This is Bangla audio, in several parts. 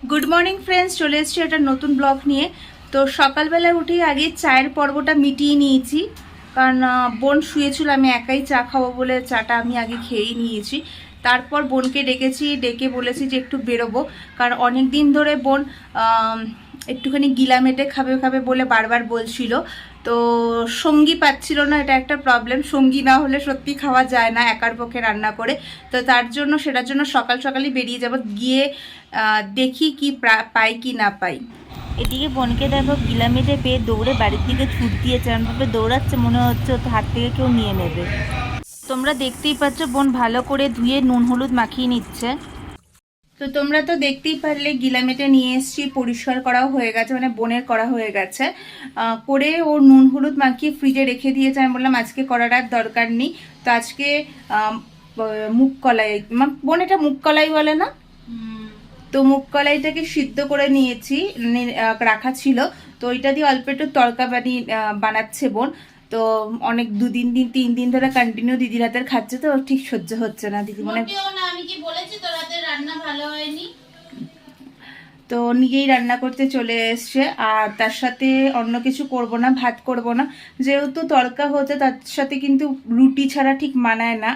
গুড মর্নিং ফ্রেন্ডস, চলে এসেছি একটা নতুন ব্লগ নিয়ে। তো সকালবেলা উঠেই আগে চায়ের পর্বটা মিটিয়ে নিয়েছি, কারণ বোন শুয়েছিল, আমি একাই চা খাবো বলে চাটা আমি আগে খেয়েই নিয়েছি। তারপর বোনকে ডেকেছি, ডেকে বলেছি যে একটু বেরোবো, কারণ অনেক দিন ধরে বোন একটুখানি গিলামেটে খাবে খাবে বলে বারবার বলছিল। তো সঙ্গী পাচ্ছিল না, এটা একটা প্রবলেম। সঙ্গী না হলে সত্যি খাওয়া যায় না একার পক্ষে রান্না করে। তো সেটার জন্য সকাল সকালই বেরিয়ে যাব, গিয়ে দেখি কি পাই কি না পাই। এদিকে বোনকে দেখো গিলামেটে পেয়ে দৌড়ে বাড়ির দিকে ছুট দিয়েছে, এমনভাবে দৌড়াচ্ছে মনে হচ্ছে ওর হাত থেকে কেউ নিয়ে নেবে। তোমরা দেখতেই পাচ্ছ বোন ভালো করে ধুয়ে নুন হলুদ মাখিয়ে নিচ্ছে। তো তোমরা তো দেখতেই পারলে গিলামেটে নিয়ে এসছি, পরিষ্কার করাও হয়ে গেছে, মানে বোনের করা হয়ে গেছে। করে ওর নুন হলুদ মাখিয়ে ফ্রিজে রেখে দিয়েছে। আমি বললাম আজকে করার আর দরকার নেই। তো আজকে মুগ কলাই, বোন এটা মুগ কলাই বলে না? তো মুগ কলাইটাকে সিদ্ধ করে নিয়েছি, রাখা ছিল। তো ওইটা দিয়ে অল্প একটু তড়কা বানাচ্ছে বোন। তো অনেক 2-3 দিন ধরে কন্টিনিউ দিদির হাতের খাচ্ছে, তো ঠিক সহ্য হচ্ছে না। দিদি মনে আমি কি বলেছি তোর হাতের রান্না ভালো হয়নি? তো নিজেই রান্না করতে চলে এসছে। আর তার সাথে অন্য কিছু করব না, ভাত করব না, যেহেতু তড়কা হচ্ছে তার সাথে কিন্তু রুটি ছাড়া ঠিক মানায় না।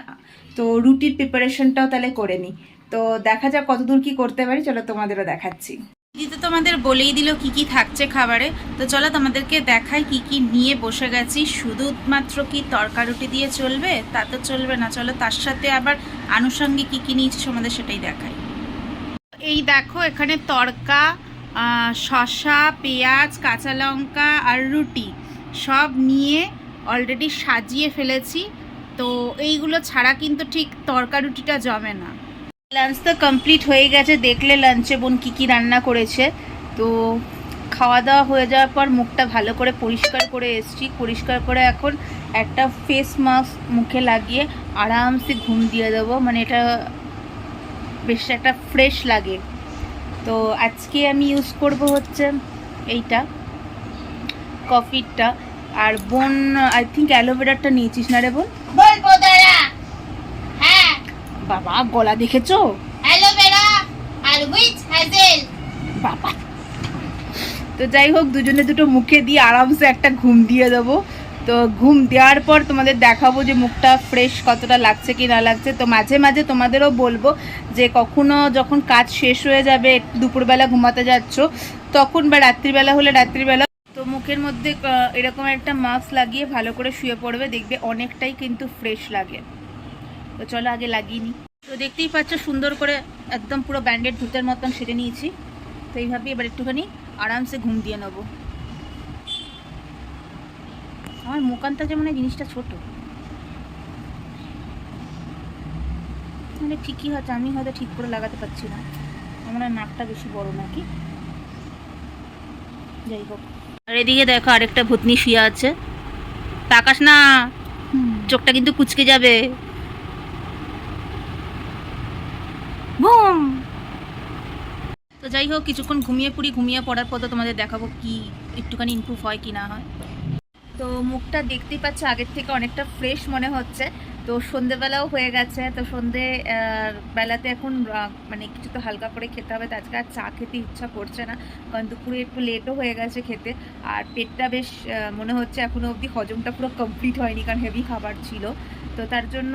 তো রুটির প্রিপারেশনটাও তাহলে করে নিই। তো দেখা যাক কতদূর কি করতে পারি, চলো তোমাদেরও দেখাচ্ছি। দিদি তো তোমাদের বলেই দিল কি কি থাকছে খাবারে। তো চলো তোমাদেরকে দেখাই কি কি নিয়ে বসে গেছি। শুধুমাত্র কি তড়কা রুটি দিয়ে চলবে? তা তো চলবে না, চলো তার সাথে আবার আনুষঙ্গিক কি কি নিয়েছি তোমাদের সেটাই দেখাই। এই দেখো এখানে তড়কা, শসা, পেঁয়াজ, কাঁচা লঙ্কা আর রুটি সব নিয়ে অলরেডি সাজিয়ে ফেলেছি। তো এইগুলো ছাড়া কিন্তু ঠিক তড়কা রুটিটা জমে না। লাঞ্চ তো কমপ্লিট হয়ে গেছে, দেখলে লাঞ্চে বোন কী কী রান্না করেছে। তো খাওয়া দাওয়া হয়ে যাওয়ার পর মুখটা ভালো করে পরিষ্কার করে এসছি। পরিষ্কার করে এখন একটা ফেস মাস্ক মুখে লাগিয়ে আরামসে ঘুম দিয়ে দেবো, মানে এটা বেশ একটা ফ্রেশ লাগে। তো আজকে আমি ইউজ করব হচ্ছে এইটা, কফিটা। আর বোন আই থিঙ্ক অ্যালোভেরাটা নিয়েছিস না রে বোন? বলবো দাঁড়া। হ্যাঁ বাবা গলা দেখেছো? অ্যালোভেরা আর হুইচ হ্যাজেল। বাবা। তো যাই হোক, দুজনে দুটো মুখে দিয়ে আরামসে একটা ঘুম দিয়ে দেবো। তো ঘুম দেওয়ার পর তোমাদের দেখাবো যে মুখটা ফ্রেশ কতটা লাগছে কি না লাগছে। তো মাঝে মাঝে তোমাদেরও বলবো যে কখনো যখন কাজ শেষ হয়ে যাবে, দুপুরবেলা ঘুমাতে যাচ্ছ তখন, বা রাত্রিবেলা হলে রাত্রিবেলা, তো মুখের মধ্যে এরকম একটা মাস্ক লাগিয়ে ভালো করে শুয়ে পড়বে, দেখবে অনেকটাই কিন্তু ফ্রেশ লাগে। তো চলো আগে লাগিয়ে নিই। তো দেখতেই পাচ্ছ সুন্দর করে একদম পুরো ব্যান্ডেড ভূতের মতন সেরে নিয়েছি। তো এইভাবে এবার একটুখানি আরামসে ঘুম দিয়ে নেবো। আমার মুখানটা যেমন এই জিনিসটা ছোট, মানে ঠিকই হচ্ছে, আমি হয়তো ঠিক করে লাগাতে পারছি না। আমার নাকটা বেশি বড় নাকি, যাই হোক। আর এদিকে দেখো আরেকটা ভূতনি শুয়ে আছে, তাকাস না, চোখটা কিন্তু কুচকে যাবে। বুম। তো যাই হোক, কিছুক্ষণ ঘুমিয়ে পড়ার পর তো তোমাদের দেখাবো কি একটুখানি ইমপ্রুভ হয় কি না হয়। তো মুখটা দেখতেই পাচ্ছ আগের থেকে অনেকটা ফ্রেশ মনে হচ্ছে। তো সন্ধেবেলাও হয়ে গেছে। তো সন্ধে বেলাতে এখন মানে কিছু তো হালকা করে খেতে হবে। তো আজকে আর চা খেতে ইচ্ছা করছে না, কারণ দুপুরে একটু লেটও হয়ে গেছে খেতে। আর পেটটা বেশ মনে হচ্ছে এখনও অবধি হজমটা পুরো কমপ্লিট হয়নি, কারণ হেভি খাবার ছিল। তো তার জন্য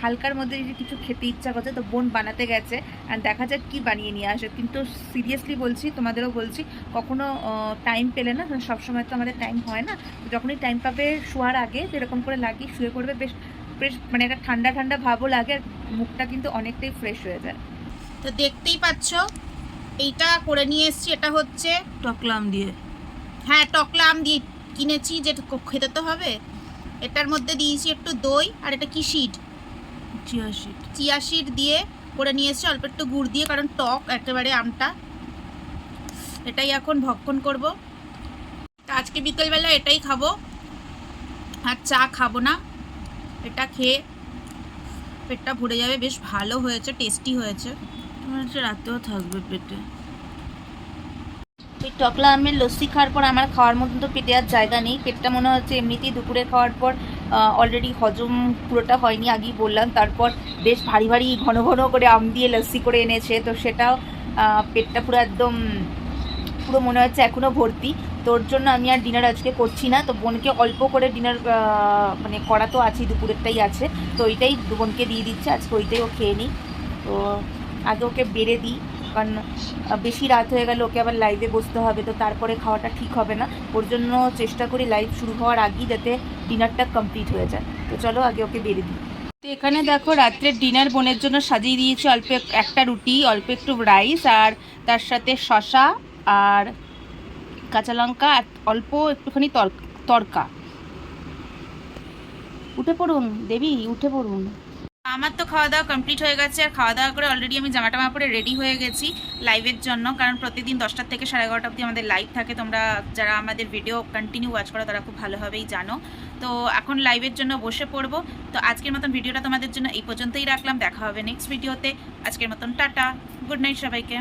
হালকার মধ্যে যদি কিছু খেতে ইচ্ছা করছে, তো বোন বানাতে গেছে। আর দেখা যাক কী বানিয়ে নিয়ে আসে। কিন্তু সিরিয়াসলি বলছি, তোমাদেরও বলছি, কখনো টাইম পেলে না, সবসময় তো আমাদের টাইম হয় না, যখনই টাইম পাবে শোয়ার আগে এরকম করে লাগিয়ে শুয়ে পড়বে, বেশ বেশ মানে একটা ঠান্ডা ঠান্ডা ভাবও লাগে, আর মুখটা কিন্তু অনেকটাই ফ্রেশ হয়ে যায়। তো দেখতেই পাচ্ছ এইটা করে নিয়ে এসেছি। এটা হচ্ছে টকলা আম দিয়ে, হ্যাঁ টকলা আম দিয়ে কিনেছি, যেটা খেতে তো হবে। এটার মধ্যে দিয়েছি একটু দই, আর এটা কি সিড, চিয়া সিড দিয়ে করে নিয়ে এসেছি, অল্প একটু গুড় দিয়ে, কারণ টক একেবারে আমটা। এটাই এখন ভক্ষণ করব। তা আজকে বিকেলবেলা এটাই খাবো, আর চা খাবো না। এটা খেয়ে পেটটা ভরে যাবে, বেশ ভালো হয়েছে, টেস্টি হয়েছে। রাতেও থাকবে পেটে। ওই টকলা আমের লস্যি খাওয়ার পর আমার খাওয়ার মতন তো পেটে আর জায়গা নেই। পেটটা মনে হচ্ছে এমনিতেই দুপুরে খাওয়ার পর অলরেডি হজম পুরোটা হয়নি, আগেই বললাম। তারপর বেশ ভারী ভারী ঘন ঘন করে আম দিয়ে লস্যি করে এনেছে, তো সেটাও পেটটা পুরো একদম পুরো মনে হচ্ছে এখনও ভর্তি। তোর জন্য আমি আর ডিনার আজকে করছি না। তো বোনকে অল্প করে ডিনার মানে করা তো আছেই, দুপুরেরটাই আছে, তো ওইটাই বোনকে দিয়ে দিচ্ছে আজকে, ওইটাই ও খেয়ে নিই। তো আগে ওকে বেড়ে দিই, কারণ বেশি রাত হয়ে গেলে ওকে আবার লাইভে বসতে হবে, তো তারপরে খাওয়াটা ঠিক হবে না। ওর জন্য চেষ্টা করি লাইভ শুরু হওয়ার আগেই যাতে ডিনারটা কমপ্লিট হয়ে যায়। তো চলো আগে ওকে বেড়ে দিই। তো এখানে দেখো রাত্রের ডিনার বোনের জন্য সাজিয়ে দিয়েছি, অল্প একটা রুটি, অল্প একটু রাইস, আর তার সাথে শসা আর কাঁচা লঙ্কা, আর অল্প একটুখানি তরকা। উঠে পড়ুন দেবী, উঠে পড়ুন। আমার তো খাওয়া দাওয়া কমপ্লিট হয়ে গেছে, আর খাওয়া দাওয়া করে অলরেডি আমি জামা টামা পরে রেডি হয়ে গেছি লাইভের জন্য, কারণ প্রতিদিন 10টা থেকে 11:30 অবধি আমাদের লাইভ থাকে। তোমরা যারা আমাদের ভিডিও কন্টিনিউ ওয়াচ করো তারা খুব ভালোভাবেই জানো। তো এখন লাইভের জন্য বসে পড়বো। তো আজকের মতন ভিডিওটা তোমাদের জন্য এই পর্যন্তই রাখলাম, দেখা হবে নেক্সট ভিডিওতে। আজকের মতন টাটা, গুড নাইট সবাইকে।